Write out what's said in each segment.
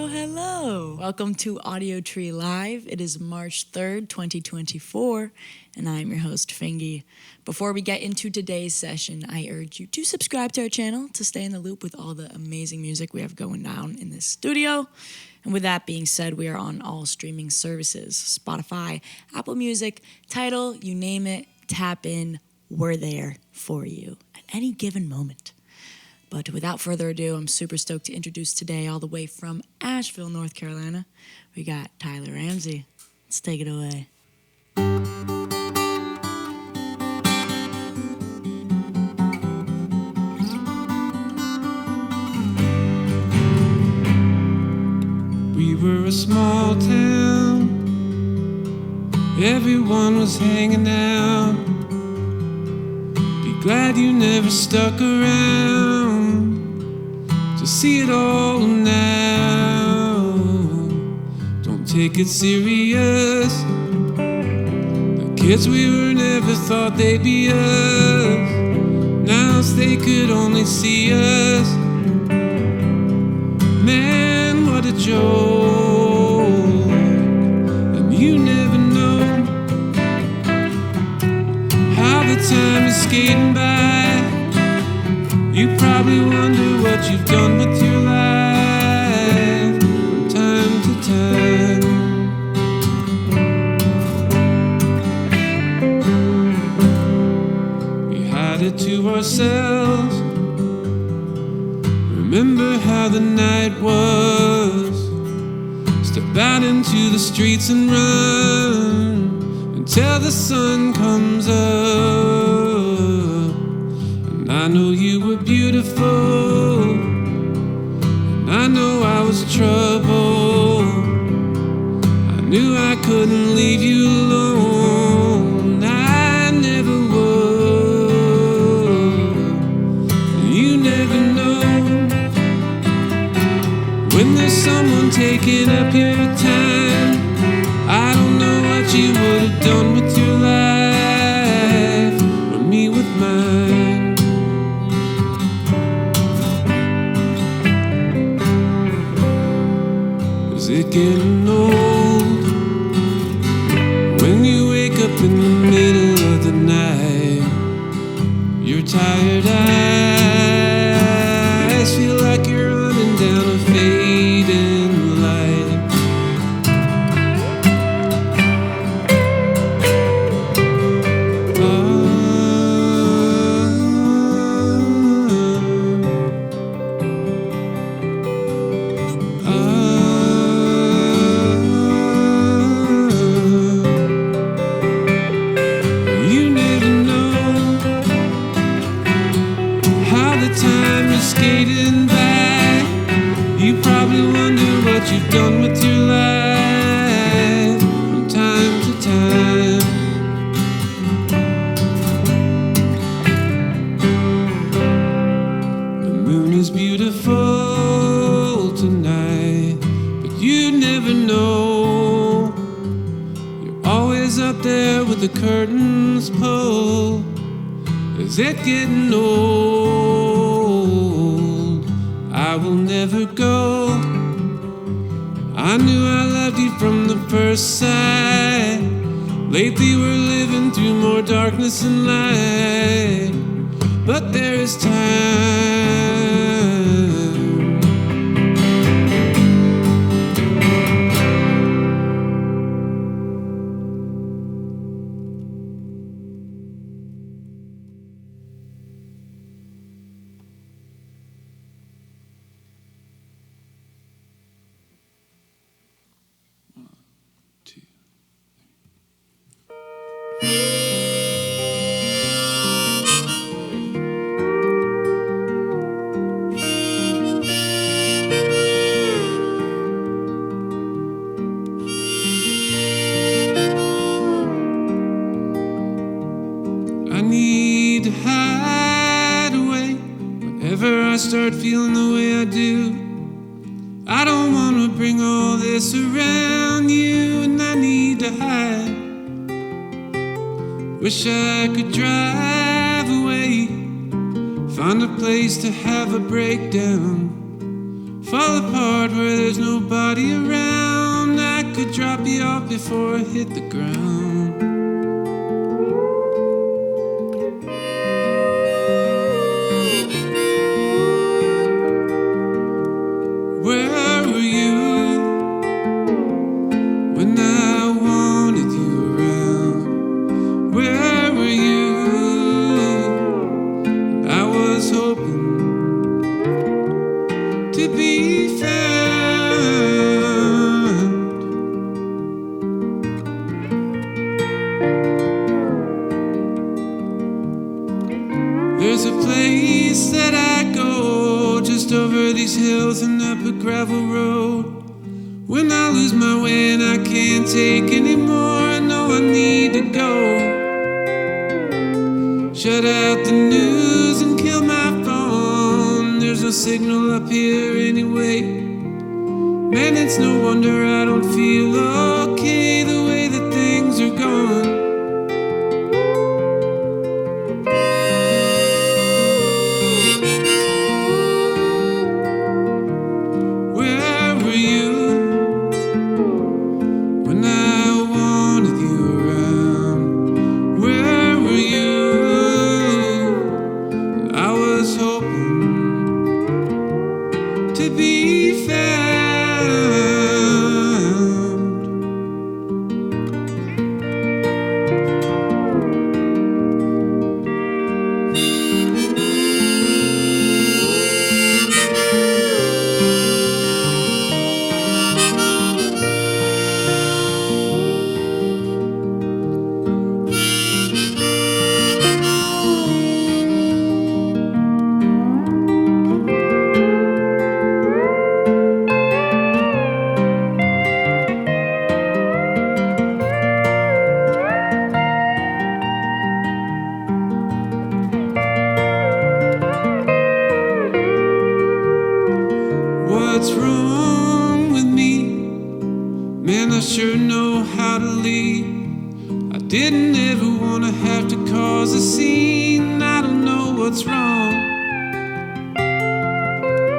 Hello. Welcome to Audiotree Live. It is March 3rd, 2024, and I am your host, FINGY. Before we get into today's session, I urge you to subscribe to our channel to stay in the loop with all the amazing music we have going down in this studio. And with that being said, we are on all streaming services, Spotify, Apple Music, Tidal, you name it, tap in, we're there for you at any given moment. But without further ado, I'm super stoked to introduce today, all the way from Asheville, North Carolina, we got Tyler Ramsey. Let's take it away. We were a small town, everyone was hanging out. Be glad you never stuck around to see it all now. Don't take it serious. The kids we were never thought they'd be us. Now if they could only see us. Man, what a joke. And you never know how the time is skating by. You probably wonder what you've done with your life from time to time. We had it to ourselves. Remember how the night was. Step out into the streets and run until the sun comes up. And I know you were beautiful, and I know I was trouble. I knew I couldn't leave you alone. I never would. And you never know when there's someone taking up your time. I don't know what you would have done with your life, or me with mine. Is it getting old when you wake up in the middle of the night? Your tired eyes feel like you're running down a fading light. You never know how the time is skating by. You probably wonder what you've done with your life from time to time. The moon is beautiful tonight, but you never know. You're always up there with the curtains pulled. Is it getting old? I will never go. I knew I loved you from the first sight. Lately we're living through more darkness and light, but there is time. I need to hide away whenever I start feeling the way I do. I don't want to bring all this around you, and I need to hide. Wish I could drive away, find a place to have a breakdown, fall apart where there's nobody body around, I could drop you off before I hit the ground. Where were you when I wanted you around? Where were you? I was hoping to be found. There's a place that I go just over these hills and up a gravel road. When I lose my way and I can't take anymore, I know I need to go. Shut out the news and kill my phone. There's no signal up here anyway. Man, it's no wonder I don't feel okay the way that things are going. Where were you when I wanted you around? Where were you? I was hoping to be found. What's wrong with me? Man, I sure know how to lead. I didn't ever want to have to cause a scene. I don't know what's wrong.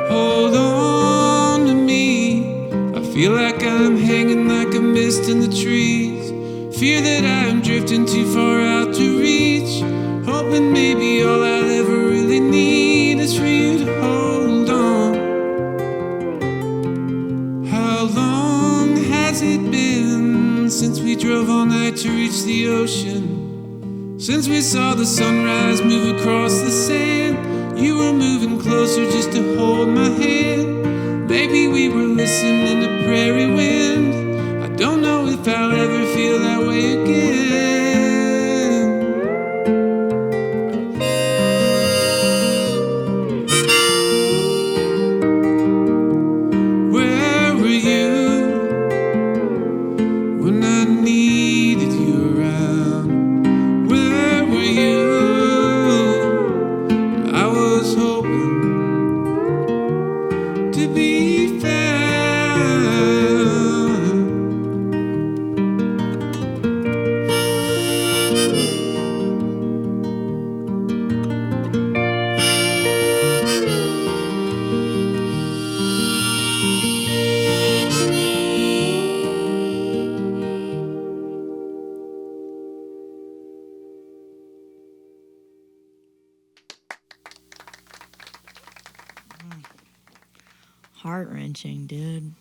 Hold on to me. I feel like I'm hanging like a mist in the trees. Fear that I'm drifting too far out to reach. Hoping maybe all I'll ever really need is for you to hold on. How long has it been since we drove all night to reach the ocean? Since we saw the sunrise move across the sand. You were moving closer just to hold my hand. Maybe we were listening to prairie wind. I don't know if I'll ever feel that way again. Where were you when I needed you around? Where were you? I was hoping to be found. Heart-wrenching, dude.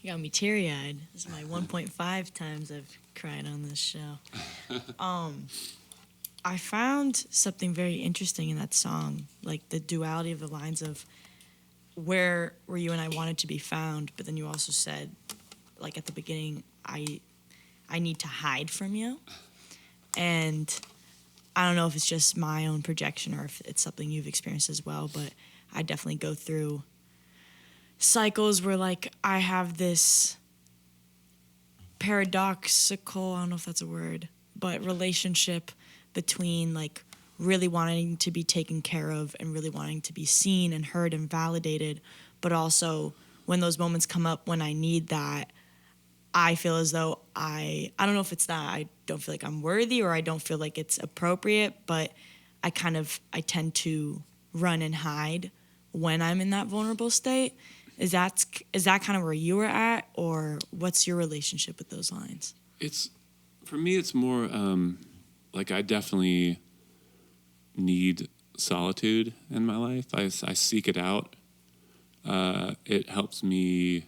You got me teary-eyed. This is my 1.5 times I've cried on this show. I found something very interesting in that song, like the duality of the lines of where were you and I wanted to be found, but then you also said, like at the beginning, I need to hide from you. And I don't know if it's just my own projection or if it's something you've experienced as well, but I definitely go through cycles where, like, I have this paradoxical, I don't know if that's a word, but relationship between, like, really wanting to be taken care of and really wanting to be seen and heard and validated, but also when those moments come up when I need that, I feel as though I don't know if it's that I don't feel like I'm worthy or I don't feel like it's appropriate, but I tend to run and hide when I'm in that vulnerable state. Is that kind of where you were at, or what's your relationship with those lines? For me, it's more like I definitely need solitude in my life. I seek it out. It helps me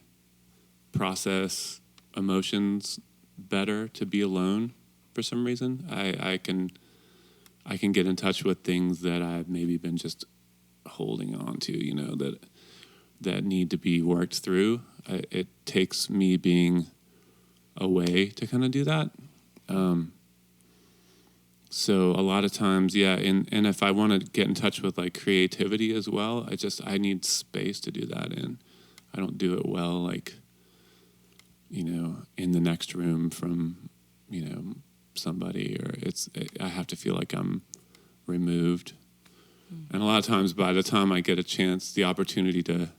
process emotions better to be alone for some reason. I can get in touch with things that I've maybe been just holding on to, that need to be worked through. It takes me being away to kind of do that. So a lot of times, and if I want to get in touch with like creativity as well, I need space to do that in. I don't do it well, like, in the next room from, somebody, or I have to feel like I'm removed. And a lot of times by the time I get a chance, the opportunity to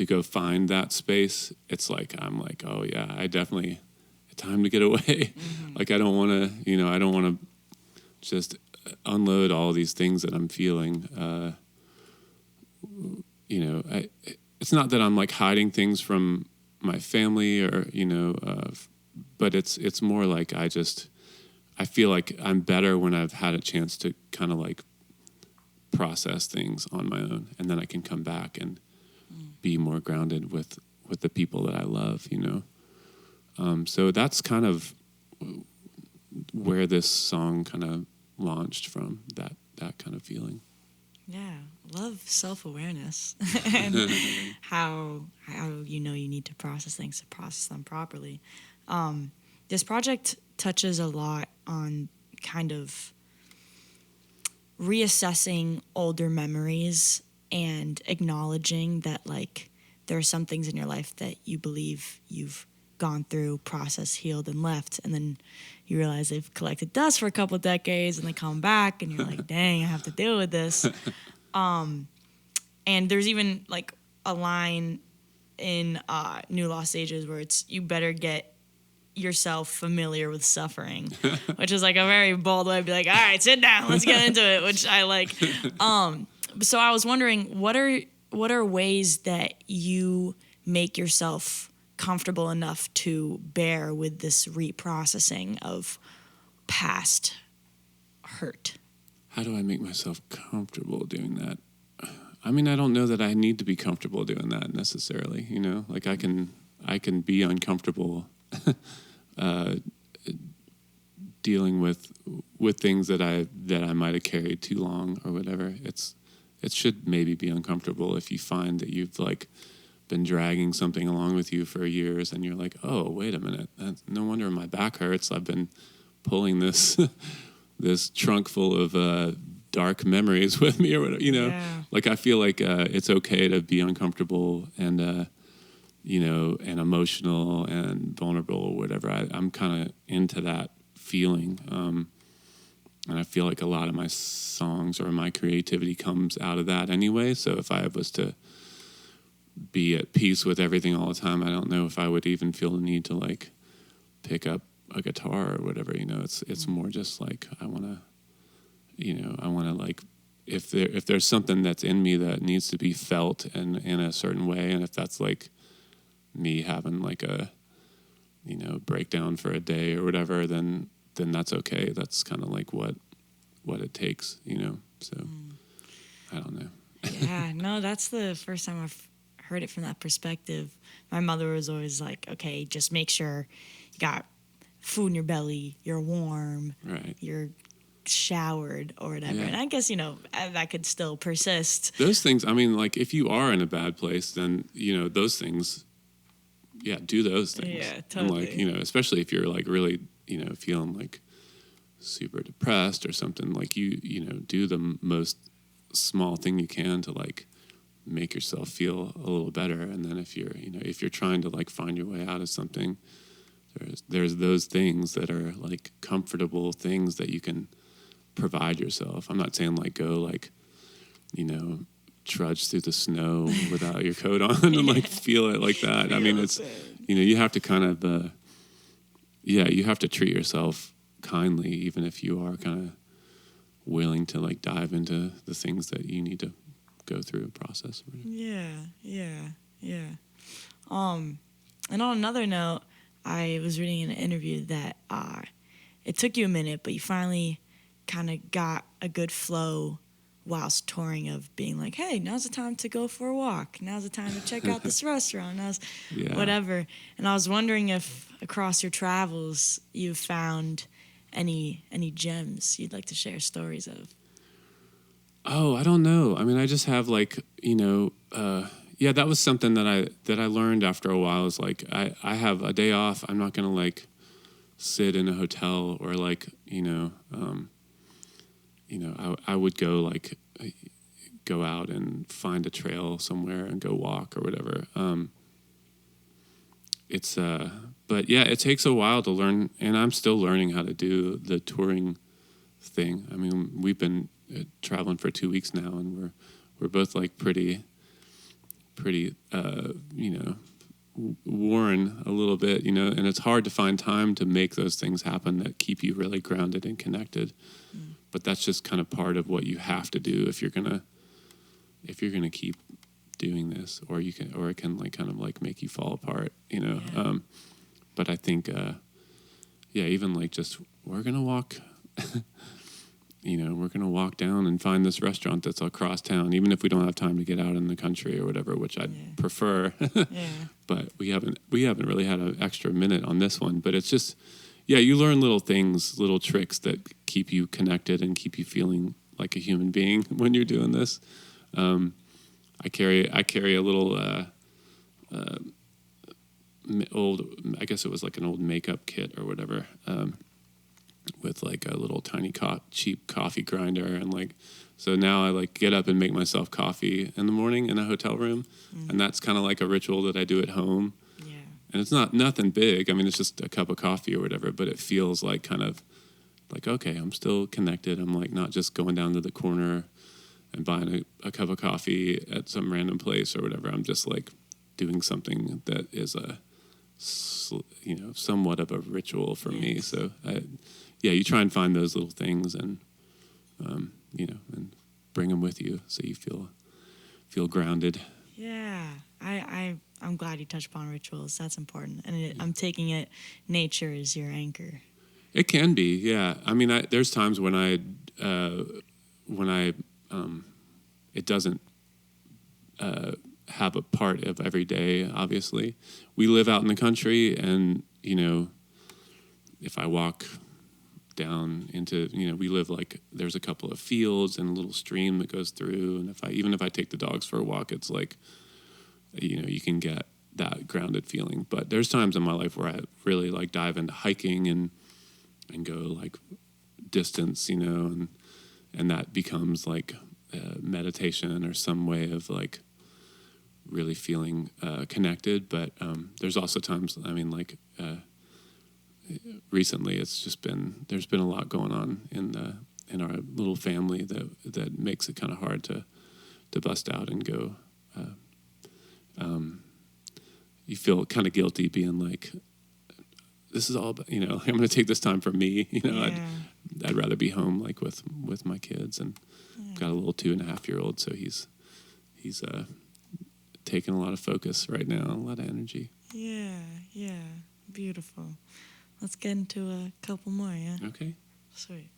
go find that space, it's like, I'm like, oh yeah, I definitely, time to get away. Like, I don't want to just unload all these things that I'm feeling. It's not that I'm like hiding things from my family or, but it's more like I feel like I'm better when I've had a chance to kind of like process things on my own, and then I can come back and be more grounded with the people that I love, So that's kind of where this song kind of launched from, that kind of feeling. Yeah, love self-awareness and how you need to process things to process them properly. This project touches a lot on kind of reassessing older memories and acknowledging that, like, there are some things in your life that you believe you've gone through, processed, healed, and left, and then you realize they've collected dust for a couple of decades, and they come back, and you're like, dang, I have to deal with this. And there's even, like, a line in New Lost Ages where it's, you better get yourself familiar with suffering, which is like a very bold way to be like, all right, sit down, let's get into it, which I like. So I was wondering, what are ways that you make yourself comfortable enough to bear with this reprocessing of past hurt? How do I make myself comfortable doing that? I mean, I don't know that I need to be comfortable doing that necessarily, like I can be uncomfortable dealing with things that I might have carried too long or whatever. It should maybe be uncomfortable if you find that you've like been dragging something along with you for years, and you're like, oh, wait a minute, no wonder my back hurts. I've been pulling this this trunk full of dark memories with me, or whatever. Yeah. Like, I feel like it's okay to be uncomfortable and and emotional and vulnerable or whatever. I'm kind of into that feeling. And I feel like a lot of my songs or my creativity comes out of that anyway. So if I was to be at peace with everything all the time, I don't know if I would even feel the need to like pick up a guitar or whatever. It's more just like I want to like, if there's something that's in me that needs to be felt and in a certain way, and if that's like me having like a breakdown for a day or whatever, then that's okay. That's kind of like what it takes, so I don't know. Yeah, no, that's the first time I've heard it from that perspective. My mother was always like, okay, just make sure you got food in your belly, you're warm, right, you're showered or whatever. Yeah. And I guess, that could still persist. Those things, I mean, like, if you are in a bad place, then, those things, do those things. Yeah, totally. And like, especially if you're like really, feeling like super depressed or something, like you do the most small thing you can to like make yourself feel a little better. And then if you're trying to like find your way out of something, there's those things that are like comfortable things that you can provide yourself. I'm not saying like go like, trudge through the snow without your coat on and like feel it like that. I mean, it's, you have to kind of, you have to treat yourself kindly, even if you are kind of willing to like dive into the things that you need to go through a process. Yeah. And on another note, I was reading in an interview that it took you a minute, but you finally kind of got a good flow whilst touring of being like, hey, now's the time to go for a walk. Now's the time to check out this restaurant. Now's whatever. And I was wondering if across your travels you found any gems you'd like to share stories of. Oh, I don't know. I mean, I just have like, that was something that I learned after a while is like, I have a day off. I'm not going to like sit in a hotel or like, I would go out and find a trail somewhere and go walk or whatever. But yeah, it takes a while to learn, and I'm still learning how to do the touring thing. I mean, we've been traveling for 2 weeks now, and we're both like pretty, worn a little bit, and it's hard to find time to make those things happen that keep you really grounded and connected. But that's just kind of part of what you have to do if you're gonna keep doing this, or it can like kind of like make you fall apart, Yeah. But I think, even like just we're gonna walk, we're gonna walk down and find this restaurant that's across town, even if we don't have time to get out in the country or whatever, which I'd prefer. But we haven't really had an extra minute on this one. But it's just, you learn little things, little tricks that keep you connected and keep you feeling like a human being when you're doing this. I carry a little old, I guess it was like an old makeup kit or whatever, with like a little tiny cheap coffee grinder, and like, so now I like get up and make myself coffee in the morning in a hotel room, and that's kind of like a ritual that I do at home. And it's nothing big. I mean, it's just a cup of coffee or whatever, but it feels like kind of like, okay, I'm still connected. I'm like not just going down to the corner and buying a cup of coffee at some random place or whatever. I'm just like doing something that is somewhat of a ritual for me. So you try and find those little things and, and bring them with you so you feel grounded. Yeah, I'm glad you touched upon rituals. That's important. And I'm taking it, nature is your anchor. It can be, yeah. I mean, there's times when it doesn't have a part of every day, obviously. We live out in the country, and, if I walk down into, we live like, there's a couple of fields and a little stream that goes through, and even if I take the dogs for a walk, it's like, you can get that grounded feeling. But there's times in my life where I really like dive into hiking and go like distance, and that becomes like meditation or some way of like really feeling connected. But there's also times, I mean, like recently there's been a lot going on in our little family that makes it kind of hard to bust out and go. You feel kind of guilty being like, this is all about, I'm going to take this time for me. I'd rather be home like with my kids, and got a little 2.5-year-old, so he's taking a lot of focus right now, a lot of energy. Yeah, beautiful. Let's get into a couple more, yeah? Okay. Sweet.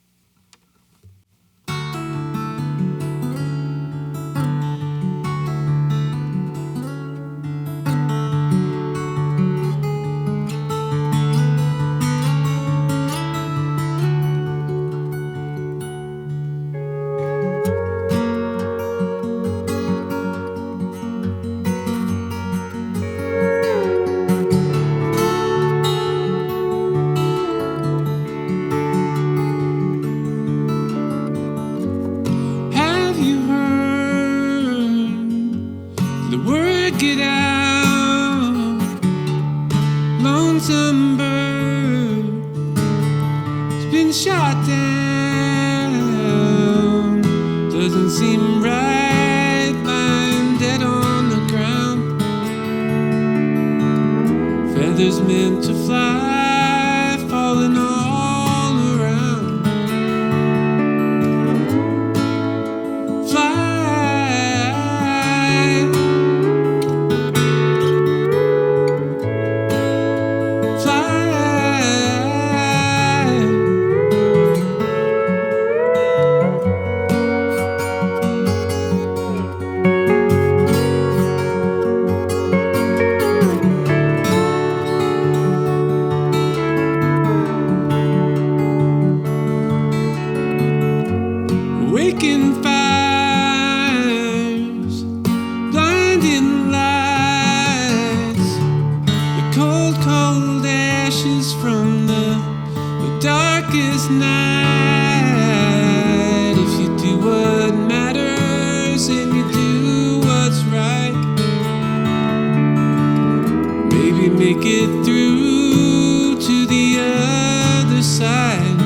make it through to the other side.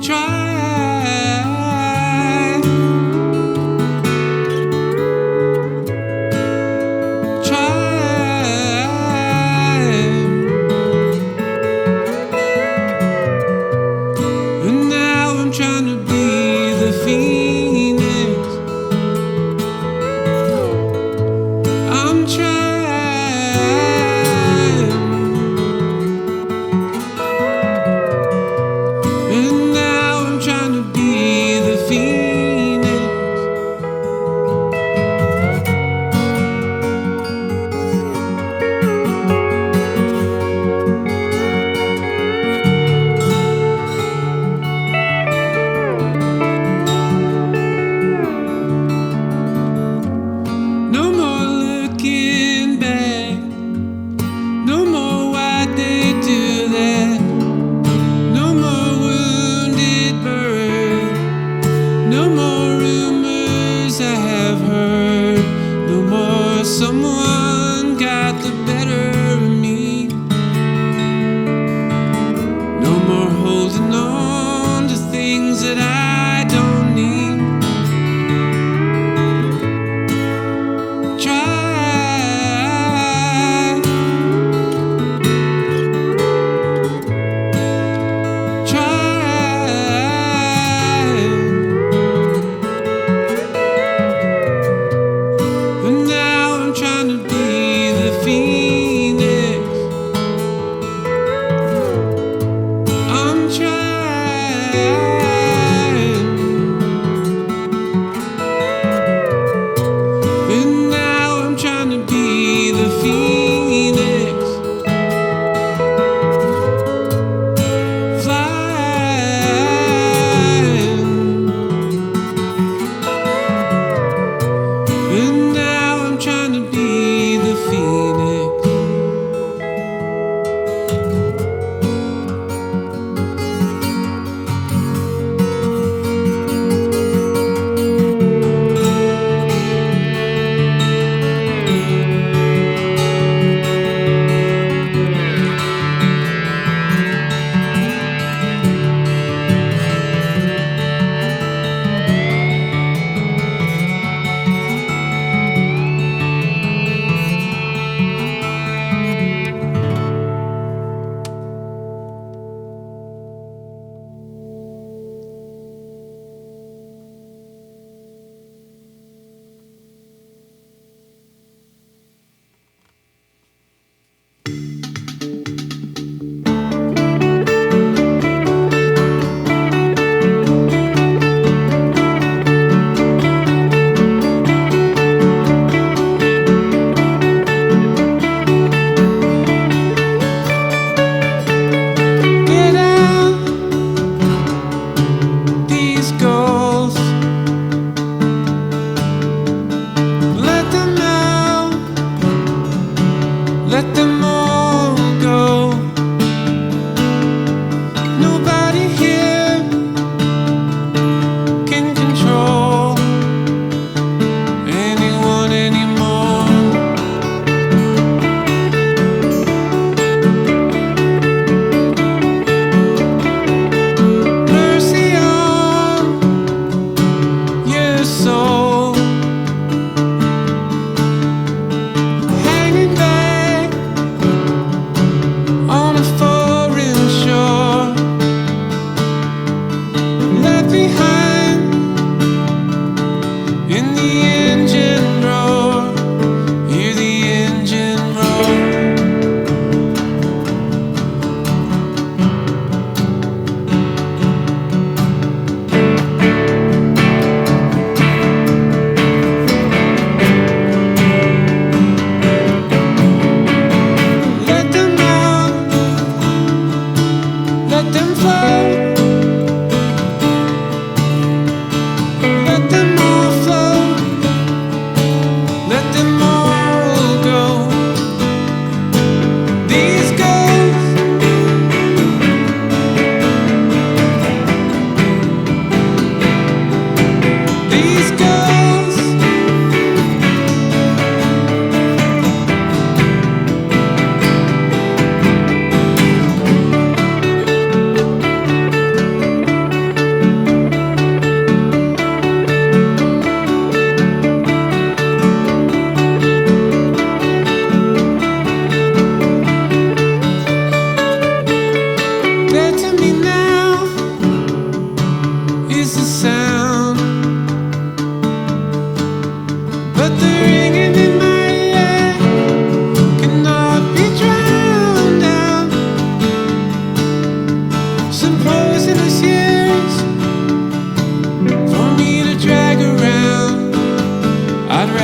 Try. And now I'm trying to be the phoenix. I'm trying. And now I'm trying to be the phoenix. No more looking back. No more why'd they do that. No more wounded bird. No more rumors I have heard. No more someone got the better of me. No more holding on to things that I don't need. Try. And now I'm trying to be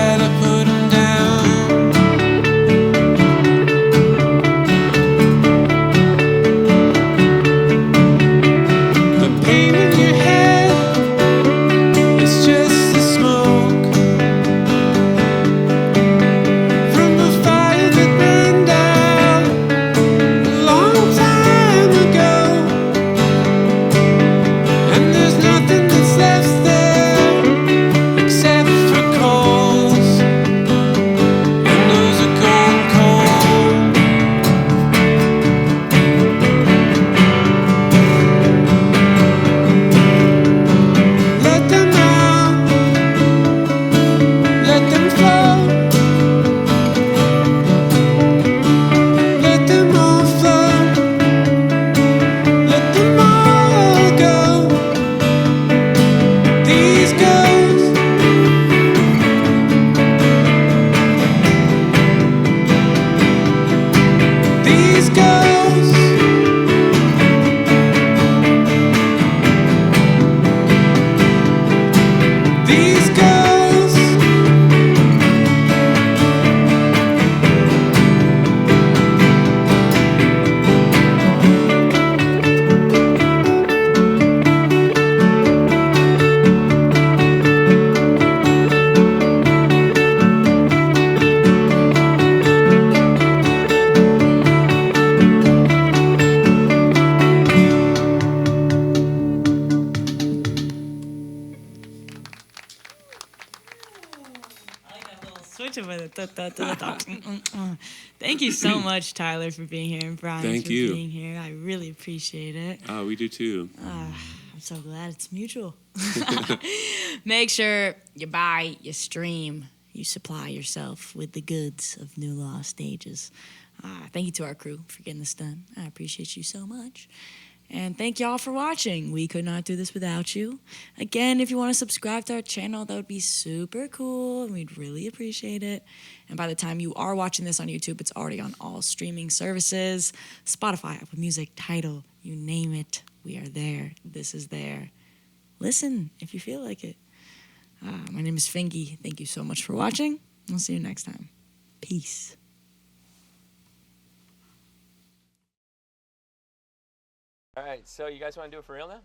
gotta put 'em down. The pain in your head is just the smoke from the fire that burned out a long time ago. And there's nothing that's left there except for coals, and those are cold coals. Let them out, let them flow, let them all flow, let them all go. These ghosts, these ghosts, these ghosts. I like that little switch of it. Thank you so much, Tyler, for being here, and Brian Thank for you. being here. I really appreciate it. We do too. I'm so glad it's mutual. Make sure you buy, you stream, you supply yourself with the goods of New Law Stages. Thank you to our crew for getting this done. I appreciate you so much. And thank y'all for watching. We could not do this without you. Again, if you want to subscribe to our channel, that would be super cool, and we'd really appreciate it. And by the time you are watching this on YouTube, it's already on all streaming services. Spotify, Apple Music, Tidal, you name it. We are there. This is there. Listen if you feel like it. My name is FINGY. Thank you so much for watching. I'll see you next time. Peace. All right, so you guys want to do it for real now?